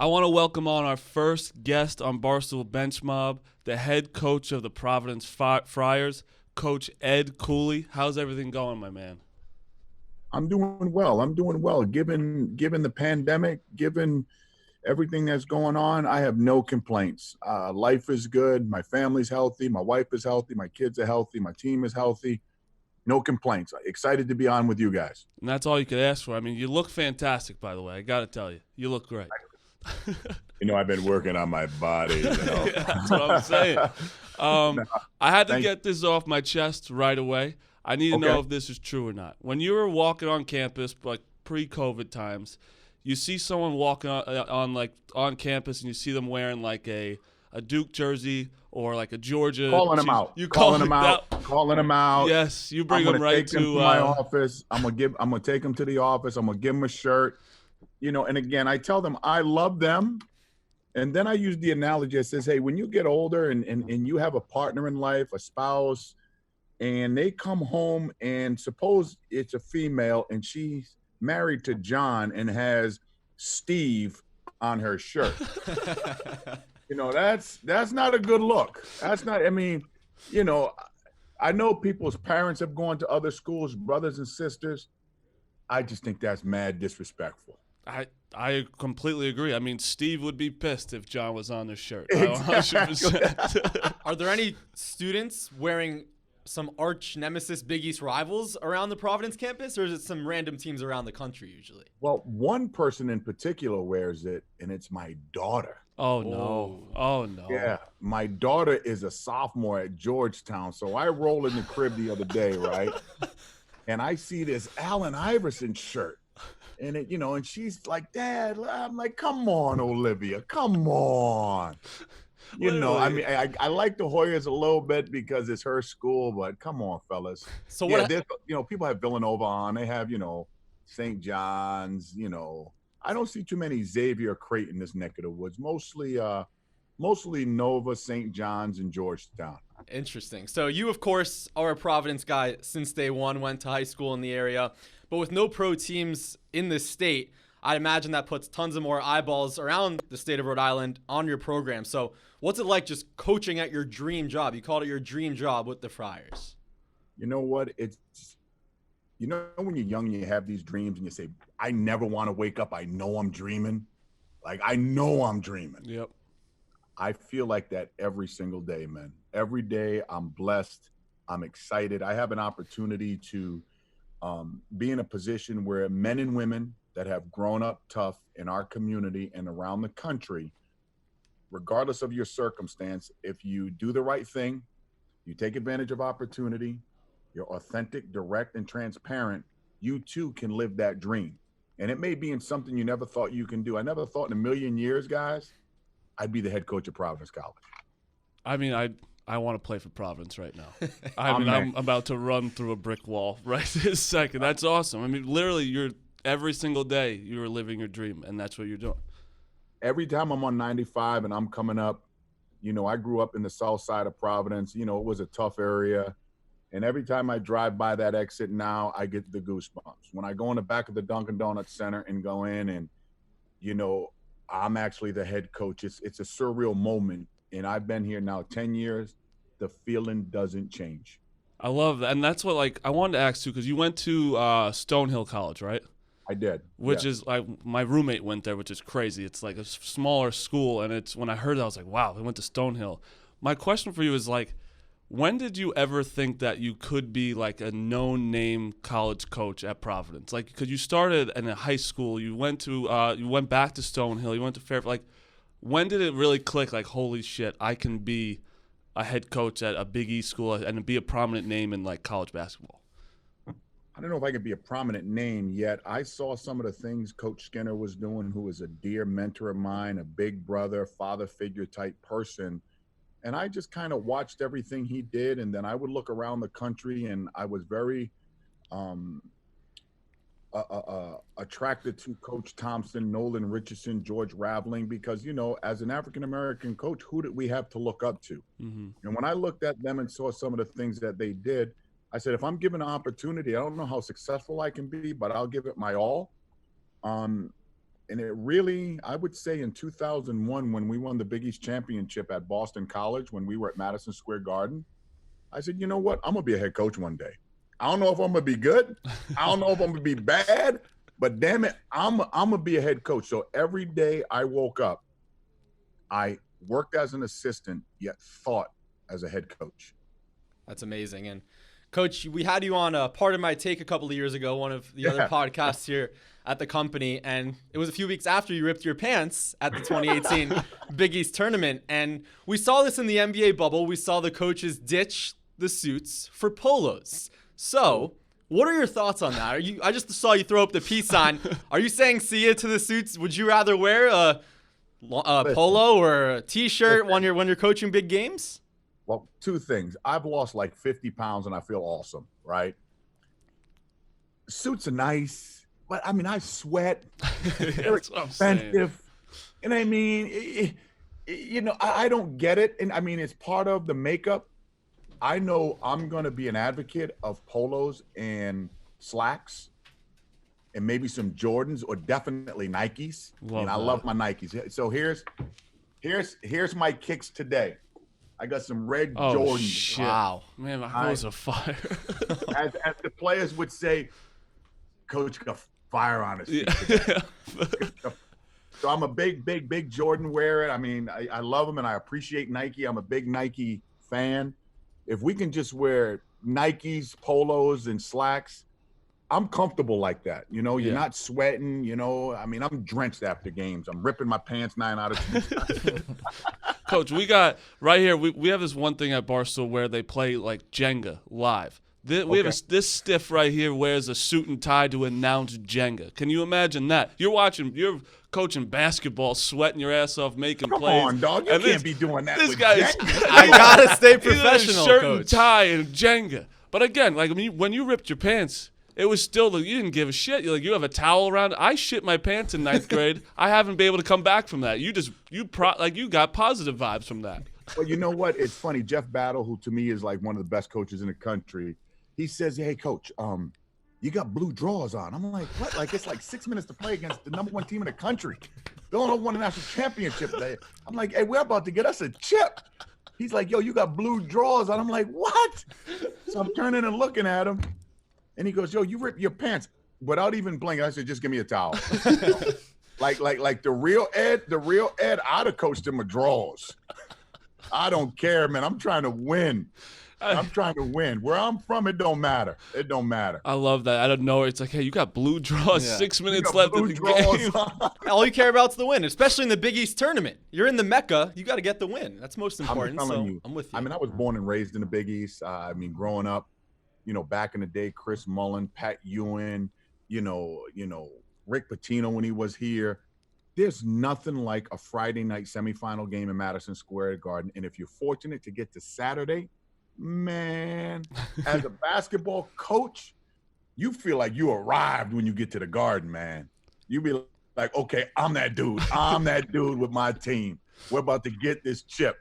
I want to welcome on our first guest on Barstool Bench Mob, the head coach of the Providence Friars, Coach Ed Cooley. How's everything going, my man? I'm doing well. Given the pandemic, given everything that's going on, I have no complaints. Life is good. My family's healthy. My wife is healthy. My kids are healthy. My team is healthy. No complaints. Excited to be on with you guys. And that's all you could ask for. I mean, you look fantastic, by the way. I got to tell you. You look great. I've been working on my body. That's what I'm saying. I had to get this off my chest right away. I need to know if this is true or not. When you were walking on campus, like pre-COVID times, you see someone walking on campus and you see them wearing like a Duke jersey or like a Georgia. Calling them out. Calling them out. Yes, you bring them right to my office. I'm gonna take them to the office. I'm gonna give them a shirt. And again, I tell them I love them. And then I use the analogy that says, hey, when you get older and you have a partner in life, a spouse, and they come home and suppose it's a female and she's married to John and has Steve on her shirt. That's not a good look. That's not, I know people's parents have gone to other schools, brothers and sisters. I just think that's mad disrespectful. I completely agree. I mean, Steve would be pissed if John was on their shirt. Exactly. Are there any students wearing some arch nemesis Big East rivals around the Providence campus, or is it some random teams around the country usually? Well, one person in particular wears it, and it's my daughter. Oh, no. Oh, no. Yeah, my daughter is a sophomore at Georgetown, so I roll in the crib the other day, right? And I see this Allen Iverson shirt. And and she's like, Dad, I'm like, come on, Olivia, come on. I like the Hoyas a little bit because it's her school, but come on, fellas. So people have Villanova on, they have, St. John's, I don't see too many Xavier Creighton in this neck of the woods, mostly Nova, St. John's, and Georgetown. Interesting. So you, of course, are a Providence guy since day one, went to high school in the area. But with no pro teams in this state, I'd imagine that puts tons of more eyeballs around the state of Rhode Island on your program. So what's it like just coaching at your dream job? You called it your dream job with the Friars. You know what? When you're young, you have these dreams and you say, I never want to wake up. I know I'm dreaming. Like, I know I'm dreaming. Yep. I feel like that every single day, man. Every day I'm blessed. I'm excited. I have an opportunity to be in a position where men and women that have grown up tough in our community and around the country, regardless of your circumstance, if you do the right thing, you take advantage of opportunity, you're authentic, direct, and transparent, you too can live that dream. And it may be in something you never thought you can do. I never thought in a million years, guys, I'd be the head coach of Providence College. I mean, I want to play for Providence right now. I'm about to run through a brick wall right this second. That's awesome. I mean, literally, every single day you're living your dream, and that's what you're doing. Every time I'm on 95 and I'm coming up, I grew up in the south side of Providence. It was a tough area. And every time I drive by that exit now, I get the goosebumps. When I go in the back of the Dunkin' Donuts Center and go in and, I'm actually the head coach. It's a surreal moment. And I've been here now 10 years. The feeling doesn't change. I love that. And that's what, I wanted to ask too, because you went to Stonehill College, right? I did. Which is, my roommate went there, which is crazy. It's like a smaller school. And when I heard that, I was like, wow, they went to Stonehill. My question for you is, when did you ever think that you could be a known name college coach at Providence? Because you started in a high school, you went back to Stonehill, you went to Fairfield. When did it really click? Holy shit, I can be a head coach at a Big East school and be a prominent name in college basketball? I don't know if I could be a prominent name yet. I saw some of the things Coach Skinner was doing, who was a dear mentor of mine, a big brother, father figure type person. And I just kind of watched everything he did. And then I would look around the country and I was very attracted to Coach Thompson, Nolan Richardson, George Raveling, because, as an African-American coach, who did we have to look up to? Mm-hmm. And when I looked at them and saw some of the things that they did, I said, if I'm given an opportunity, I don't know how successful I can be, but I'll give it my all. And it really, I would say in 2001, when we won the Big East championship at Boston College, when we were at Madison Square Garden, I said, you know what? I'm going to be a head coach one day. I don't know if I'm going to be good. I don't know if I'm going to be bad, but damn it, I'm going to be a head coach. So every day I woke up, I worked as an assistant, yet thought as a head coach. That's amazing. And Coach, we had you on Part of My Take a couple of years ago, one of the other podcasts here at the company, and it was a few weeks after you ripped your pants at the 2018 Big East tournament. And we saw this in the NBA bubble. We saw the coaches ditch the suits for polos. So what are your thoughts on that? I just saw you throw up the peace sign. Are you saying see ya to the suits? Would you rather wear a polo or a T-shirt when you're coaching big games? Well, two things. I've lost like 50 pounds and I feel awesome, right? Suits are nice, but I mean, I sweat. They're expensive. And I mean, I don't get it. And I mean, it's part of the makeup. I know I'm going to be an advocate of polos and slacks and maybe some Jordans or definitely Nikes. I love my Nikes. So here's my kicks today. I got some red Jordans. Shit. Wow. Man, my clothes are fire. as the players would say, Coach got fire on his feet. Yeah. So I'm a big Jordan wearer. I mean, I love them and I appreciate Nike. I'm a big Nike fan. If we can just wear Nikes, polos, and slacks, I'm comfortable like that. You're not sweating, I mean, I'm drenched after games. I'm ripping my pants 9 out of 10. Coach, we got right here, we have this one thing at Barstool where they play like Jenga live. We have this stiff right here wears a suit and tie to announce Jenga. Can you imagine that? You're coaching basketball, sweating your ass off, making plays. Come on, dog. You can't be doing that with Jenga. I got to stay professional, shirt Coach. And tie and Jenga. But again, like when you ripped your pants, it was still you didn't give a shit. You have a towel around. I shit my pants in 9th grade. I haven't been able to come back from that. You got positive vibes from that. Well, you know what? It's funny. Jeff Battle, who to me is like one of the best coaches in the country, he says, "Hey, Coach, you got blue drawers on." I'm like, "What?" Like it's like 6 minutes to play against the #1 team in the country. Villanova won a national championship today. I'm like, "Hey, we're about to get us a chip." He's like, "Yo, you got blue drawers on." I'm like, "What?" So I'm turning and looking at him. And he goes, "Yo, you ripped your pants," without even blinking. I said, "Just give me a towel." like the real Ed, I'd have coached him with drawers. I don't care, man. I'm trying to win. Where I'm from, it don't matter. It don't matter. I love that. Out of nowhere, it's like, hey, you got blue drawers. 6 minutes left in the game. All you care about is the win, especially in the Big East tournament. You're in the Mecca. You got to get the win. That's most important. I'm with you. I mean, I was born and raised in the Big East. I mean, growing up, back in the day, Chris Mullen, Pat Ewing, Rick Pitino when he was here. There's nothing like a Friday night semifinal game in Madison Square Garden. And if you're fortunate to get to Saturday, man, as a basketball coach, you feel like you arrived when you get to the Garden, man. You be like, okay, I'm that dude. I'm that dude with my team. We're about to get this chip.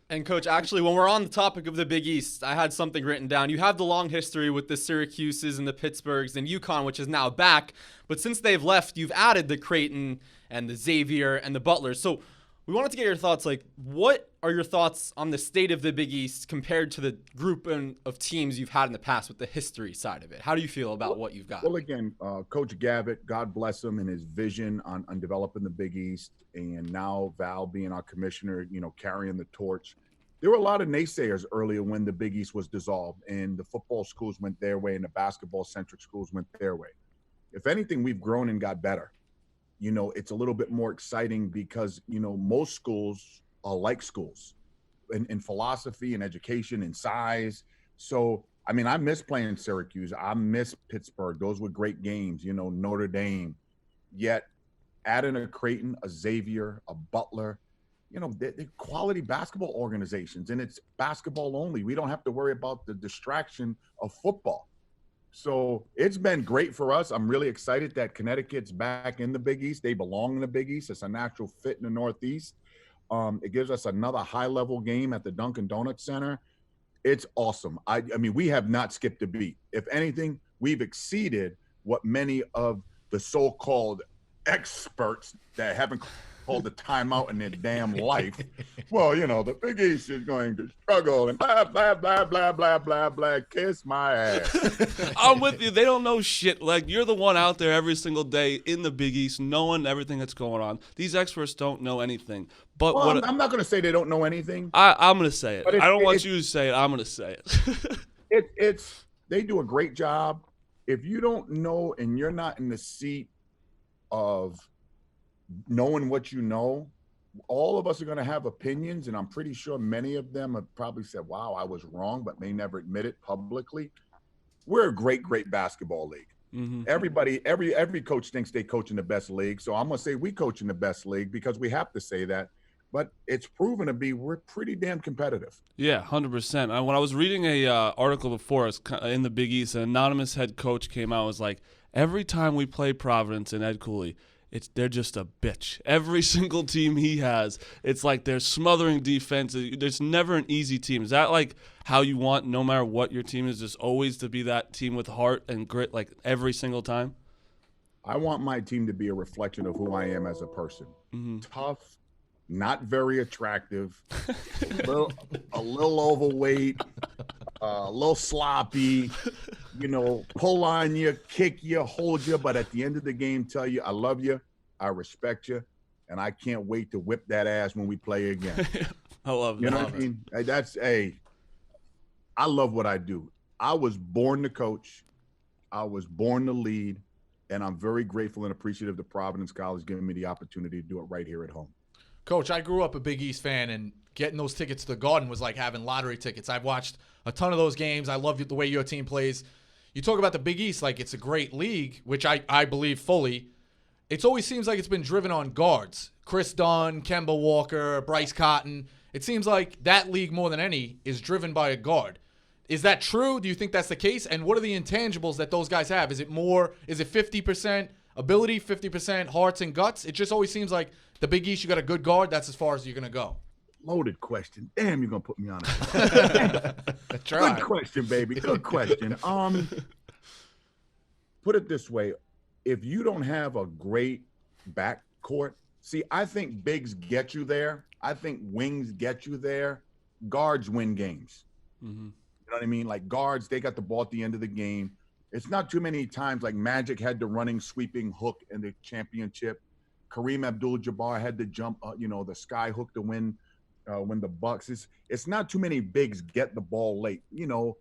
And Coach, actually, when we're on the topic of the Big East, I had something written down. You have the long history with the Syracuses and the Pittsburghs and UConn, which is now back. But since they've left, you've added the Creighton and the Xavier and the Butlers. So we wanted to get your thoughts. Like, what are your thoughts on the state of the Big East compared to the group of teams you've had in the past with the history side of it? How do you feel about what you've got? Well, again, Coach Gavitt, God bless him, and his vision on developing the Big East, and now Val being our commissioner, carrying the torch. There were a lot of naysayers earlier when the Big East was dissolved, and the football schools went their way and the basketball-centric schools went their way. If anything, we've grown and got better. It's a little bit more exciting because, most schools are like schools in philosophy and education and size. So, I mean, I miss playing Syracuse. I miss Pittsburgh. Those were great games, Notre Dame. Yet adding a Creighton, a Xavier, a Butler, they're quality basketball organizations, and it's basketball only. We don't have to worry about the distraction of football. So it's been great for us. I'm really excited that Connecticut's back in the Big East. They belong in the Big East. It's a natural fit in the Northeast. It gives us another high-level game at the Dunkin' Donuts Center. It's awesome. I mean, we have not skipped a beat. If anything, we've exceeded what many of the so-called experts that haven't called a timeout in their damn life. Well, the Big East is going to struggle and blah, blah, blah, blah, blah, blah, blah. Kiss my ass. I'm with you. They don't know shit. Like, you're the one out there every single day in the Big East knowing everything that's going on. These experts don't know anything. But well, I'm not going to say they don't know anything. I'm going to say it. I don't want you to say it. I'm going to say it. They do a great job. If you don't know and you're not in the seat of knowing what you know, all of us are going to have opinions, and I'm pretty sure many of them have probably said, wow, I was wrong, but may never admit it publicly. We're a great basketball league. Mm-hmm. Everybody, every coach thinks they coach in the best league. So I'm going to say we coach in the best league because we have to say that. But it's proven to be we're pretty damn competitive. Yeah, 100%. When I was reading a article before in the Big East, an anonymous head coach came out and was like, every time we play Providence and Ed Cooley, they're just a bitch. Every single team he has, it's like they're smothering defense. There's never an easy team. Is that like how you want, no matter what your team is, just always to be that team with heart and grit, like every single time? I want my team to be a reflection of who I am as a person. Mm-hmm. Tough, not very attractive, a little overweight, a little sloppy, pull on you, kick you, hold you, but at the end of the game, tell you, I love you, I respect you, and I can't wait to whip that ass when we play again. I love that. You know what I mean? I love what I do. I was born to coach. I was born to lead, and I'm very grateful and appreciative to Providence College giving me the opportunity to do it right here at home. Coach, I grew up a Big East fan, and getting those tickets to the Garden was like having lottery tickets. I've watched a ton of those games. I love the way your team plays. You talk about the Big East like it's a great league, which I believe fully. It always seems like it's been driven on guards. Chris Dunn, Kemba Walker, Bryce Cotton. It seems like that league more than any is driven by a guard. Is that true? Do you think that's the case? And what are the intangibles that those guys have? Is it 50% ability, 50% hearts and guts? It just always seems like the Big East, you got a good guard, that's as far as you're going to go. Loaded question. Damn, you're going to put me on it. Good question, baby. Good question. Put it this way. If you don't have a great backcourt, see, I think bigs get you there. I think wings get you there. Guards win games. Mm-hmm. You know what I mean? Like guards, they got the ball at the end of the game. It's not too many times like Magic had the running, sweeping hook in the championship. Kareem Abdul-Jabbar had the jump, the sky hook to win the Bucks. It's not too many bigs get the ball late. We go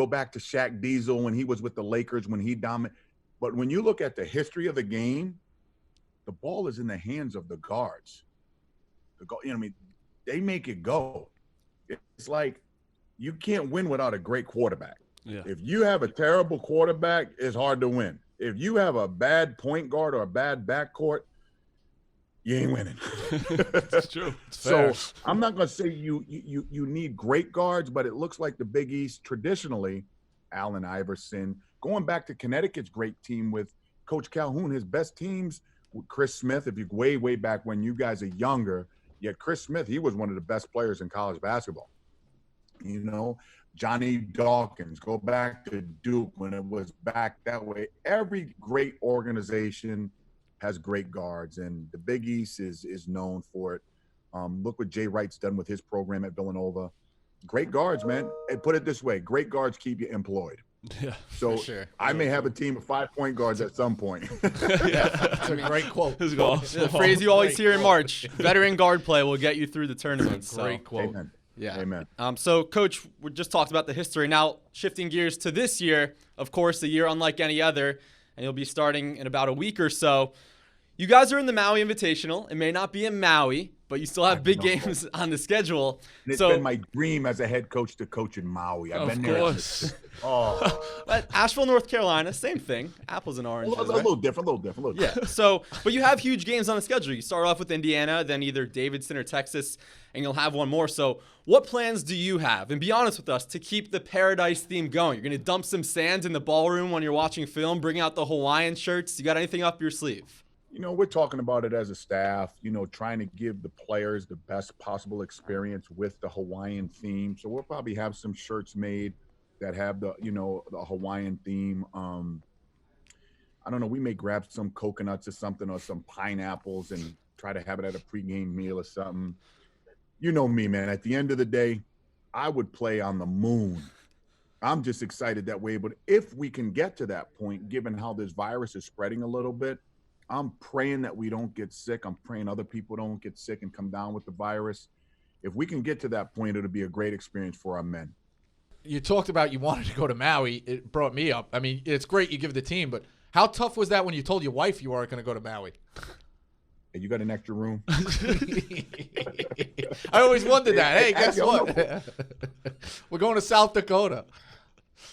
back to Shaq Diesel when he was with the Lakers when he dominated. But when you look at the history of the game, the ball is in the hands of the guards. They make it go. It's like you can't win without a great quarterback. Yeah. If you have a terrible quarterback, it's hard to win. If you have a bad point guard or a bad backcourt, you ain't winning. That's true. So I'm not going to say you need great guards, but it looks like the Big East traditionally, Allen Iverson, going back to Connecticut's great team with Coach Calhoun, his best teams with Chris Smith. If you way back when you guys are younger, yet Chris Smith, he was one of the best players in college basketball. Johnny Dawkins, go back to Duke when it was back that way. Every great organization has great guards, and the Big East is known for it. Look what Jay Wright's done with his program at Villanova. Great guards, man. And put it this way, great guards keep you employed. Yeah, so sure. I may have a team of 5 point guards at some point. Yeah, that's a great quote. The phrase you always hear in March, veteran guard play will get you through the tournament. Great quote. Amen. Yeah. Amen. So, Coach, we just talked about the history. Now, shifting gears to this year, of course, a year unlike any other, and you'll be starting in about a week or so. You guys are in the Maui Invitational. It may not be in Maui, but you still have big games on the schedule. And it's been my dream as a head coach to coach in Maui. I've been there. Of course. But Asheville, North Carolina, same thing. Apples and oranges. A little different. Yeah. So, but you have huge games on the schedule. You start off with Indiana, then either Davidson or Texas, and you'll have one more. So, what plans do you have? And be honest with us to keep the Paradise theme going. You're going to dump some sand in the ballroom when you're watching film, bring out the Hawaiian shirts. You got anything up your sleeve? We're talking about it as a staff, trying to give the players the best possible experience with the Hawaiian theme. So we'll probably have some shirts made that have the Hawaiian theme. I don't know, we may grab some coconuts or something or some pineapples and try to have it at a pregame meal or something. You know me, man. At the end of the day, I would play on the moon. I'm just excited that way. But if we can get to that point, given how this virus is spreading a little bit, I'm praying that we don't get sick. I'm praying other people don't get sick and come down with the virus. If we can get to that point, it'll be a great experience for our men. You talked about you wanted to go to Maui. It brought me up. I mean, it's great you give the team, but how tough was that when you told your wife you weren't going to go to Maui? Hey, you got an extra room? I always wondered that. Hey, guess what? We're going to South Dakota.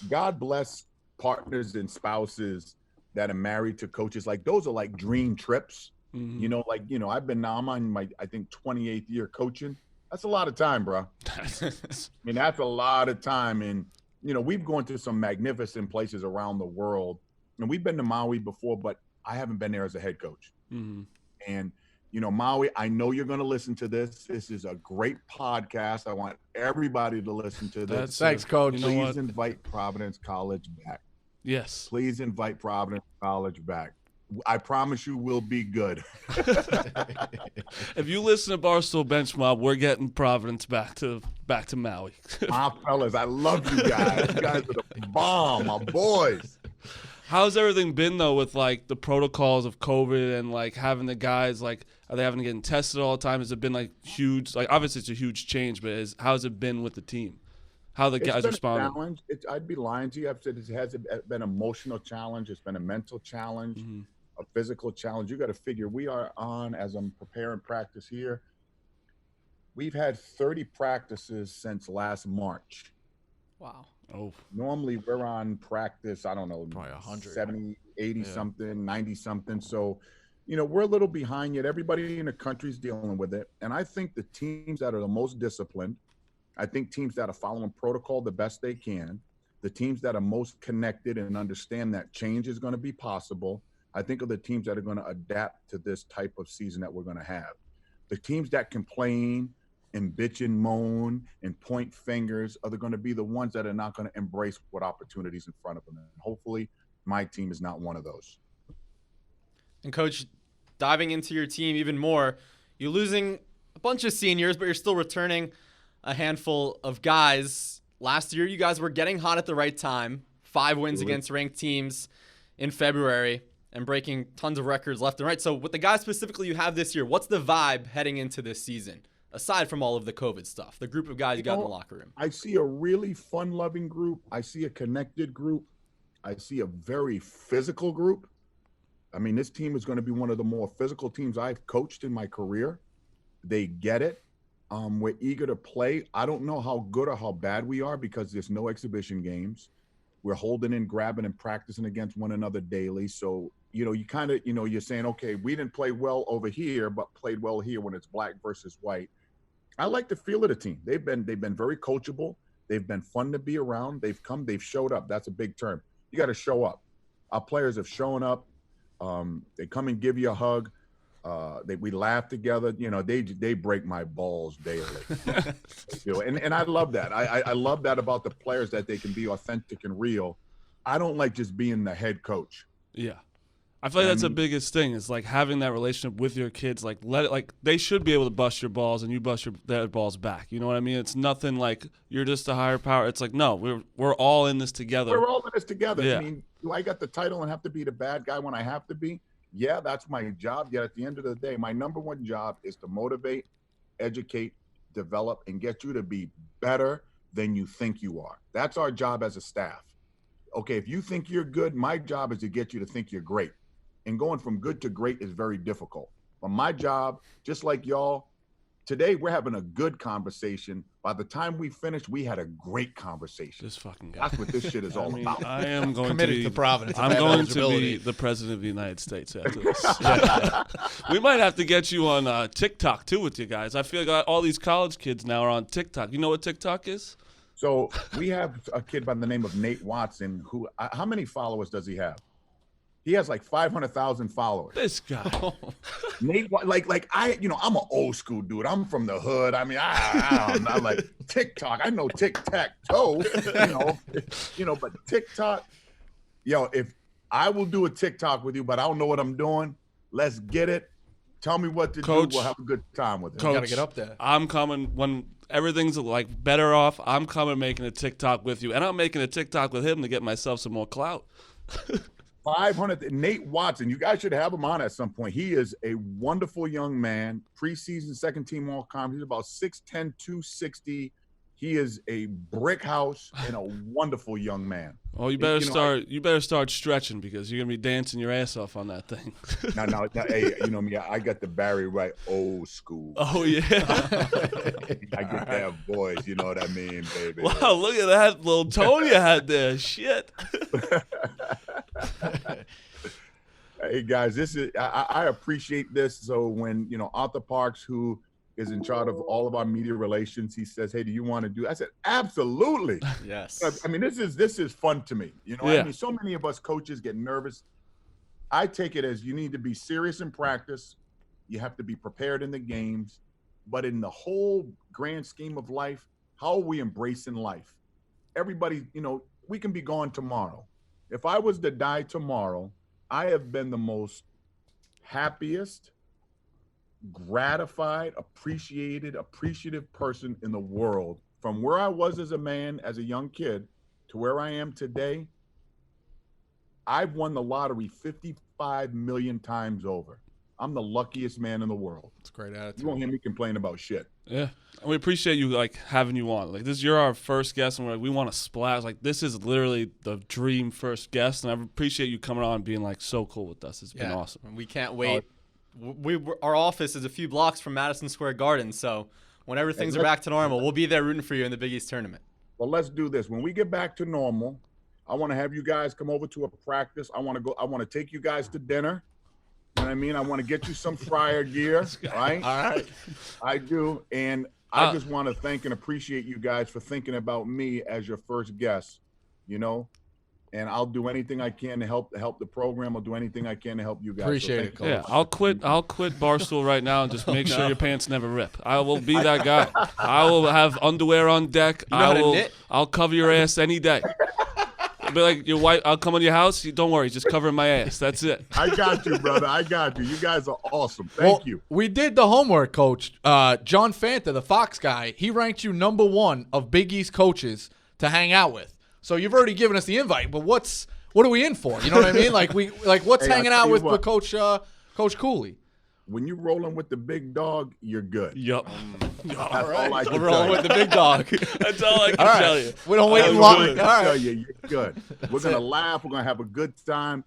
God bless partners and spouses that are married to coaches. Like, those are like dream trips. Mhm. You know, like, you know, I'm on my, I think, 28th year coaching. That's a lot of time, bro. I mean, that's a lot of time. And, you know, we've gone to some magnificent places around the world. And we've been to Maui before, but I haven't been there as a head coach. Mhm. And, you know, Maui, I know you're going to listen to this. This is a great podcast. I want everybody to listen to this. Thanks, Coach. You know Please what? invite Providence College back. Yes. Please invite Providence College back. I promise you we'll be good. If you listen to Barstool Bench Mob, we're getting Providence back to Maui. My fellas, I love you guys. You guys are the bomb, my boys. How's everything been though with like the protocols of COVID and like having the guys like are they having to get tested all the time? Has it been like huge? Like obviously it's a huge change, but how's it been with the team? How the guys responding? Challenge. I'd be lying to you. I've said it has been an emotional challenge. It's been a mental challenge, a physical challenge. You got to figure we are on, as I'm preparing practice here, we've had 30 practices since last March. Wow. Oh, Normally we're on practice, I don't know, Probably 100. 70, 80 Yeah. something, 90 something. So, you know, we're a little behind yet. Everybody in the country's dealing with it. And I think the teams that are the most disciplined, I think teams that are following protocol the best they can, the teams that are most connected and understand that change is going to be possible, I think are the teams that are going to adapt to this type of season that we're going to have. The teams that complain and bitch and moan and point fingers are going to be the ones that are not going to embrace what opportunities in front of them. And hopefully my team is not one of those. And Coach, diving into your team even more, you're losing a bunch of seniors, but you're still returning a handful of guys. Last year, you guys were getting hot at the right time. 5 wins against ranked teams in February and breaking tons of records left and right. So with the guys specifically you have this year, what's the vibe heading into this season? Aside from all of the COVID stuff, the group of guys you got in the locker room. I see a really fun-loving group. I see a connected group. I see a very physical group. I mean, this team is going to be one of the more physical teams I've coached in my career. They get it. We're eager to play. I don't know how good or how bad we are because there's no exhibition games. We're holding and grabbing and practicing against one another daily. So, you know, you kind of, you know, you're saying, okay, we didn't play well over here, but played well here when it's black versus white. I like the feel of the team. They've been very coachable. They've been fun to be around. They've showed up. That's a big term. You got to show up. Our players have shown up. They come and give you a hug. We laugh together. You know, they break my balls daily. You know, and I love that. I love that about the players, that they can be authentic and real. I don't like just being the head coach. yeah. I feel like that's the biggest thing is like having that relationship with your kids. Like they should be able to bust your balls and you bust their balls back. You know what I mean? It's nothing like you're just a higher power. It's like, no, we're all in this together. We're all in this together. Yeah. I mean, do I got the title and have to be the bad guy when I have to be? Yeah, that's my job. Yet at the end of the day, my number one job is to motivate, educate, develop, and get you to be better than you think you are. That's our job as a staff. Okay, if you think you're good, my job is to get you to think you're great. And going from good to great is very difficult. But my job, just like y'all, today we're having a good conversation. By the time we finish, we had a great conversation. This fucking guy. That's what this shit is all about. I am going Committed to be to Providence. I'm If I have going to be eligibility. the president of the United States after this. We might have to get you on TikTok too with you guys. I feel like all these college kids now are on TikTok. You know what TikTok is? So we have a kid by the name of Nate Watson, who, how many followers does he have? He has like 500,000 followers. This guy. Nate, I'm an old school dude. I'm from the hood. I mean, I don't know, like TikTok. I know tic-tac-toe, but TikTok, if I will do a TikTok with you, but I don't know what I'm doing. Let's get it. Tell me what to Coach, do. We'll have a good time with it. Coach, Gotta get up there. I'm coming when everything's like better off. I'm coming making a TikTok with you, and I'm making a TikTok with him to get myself some more clout. 500. Nate Watson, you guys should have him on at some point. He is a wonderful young man. Preseason second team All-Conference. He's about 6'10", 260. He is a brick house and a wonderful young man. Oh, you better start stretching because you're gonna be dancing your ass off on that thing. Now, hey, you know me, I got the Barry White old school. Oh yeah. I get that voice, you know what I mean, baby. Wow, look at that little tone you had there. Shit. Hey guys, this is I appreciate this. So when Arthur Parks, who is in charge of all of our media relations, he says, "Hey, do you want to do?" I said, "Absolutely." Yes. I mean, this is fun to me. Yeah. I mean, so many of us coaches get nervous. I take it as you need to be serious in practice. You have to be prepared in the games, but in the whole grand scheme of life, how are we embracing life? Everybody, we can be gone tomorrow. If I was to die tomorrow, I have been the most happiest, gratified, appreciative person in the world. From where I was as a man, as a young kid, to where I am today, I've won the lottery 55 million times over. I'm the luckiest man in the world. It's a great attitude. You won't hear me complain about shit. Yeah, and we appreciate you having you on. You're our first guest, and we want to splash. This is literally the dream first guest, and I appreciate you coming on and being so cool with us. It's been awesome. We can't wait. Our office is a few blocks from Madison Square Garden, so whenever things are back to normal, we'll be there rooting for you in the Big East tournament. Well, let's do this. When we get back to normal, I want to have you guys come over to a practice. I want to take you guys to dinner. You know what I mean? I want to get you some Fryer gear, right? All right. I do. And I just want to thank and appreciate you guys for thinking about me as your first guest, and I'll do anything I can to help the program. I'll do anything I can to help you guys. Appreciate it, Coach. Yeah, I'll quit Barstool right now and just make sure your pants never rip. I will be that guy. I will have underwear on deck. You know how to knit? I'll cover your ass any day. I'll be like your wife. I'll come on your house. Don't worry, just covering my ass. That's it. I got you, brother. I got you. You guys are awesome. Thank you. We did the homework, Coach. John Fanta, the Fox guy, he ranked you number 1 of Big East coaches to hang out with. So you've already given us the invite, but what are we in for? You know what I mean? What's hanging out with Coach Cooley? When you're rolling with the big dog, you're good. Yup. That's all I can We're rolling with the big dog. That's all I can tell you. We don't wait long. I can tell you, you're good. We're going to laugh. We're going to have a good time.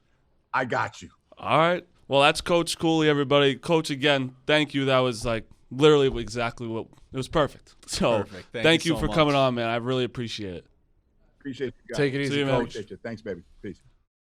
I got you. All right. Well, that's Coach Cooley, everybody. Coach, again, thank you. That was literally exactly what it was perfect. So Perfect. Thank you so for much. coming on, man. I really appreciate it. Appreciate you guys. Take it easy, See you, man. Coach. Appreciate you. Thanks, baby. Peace.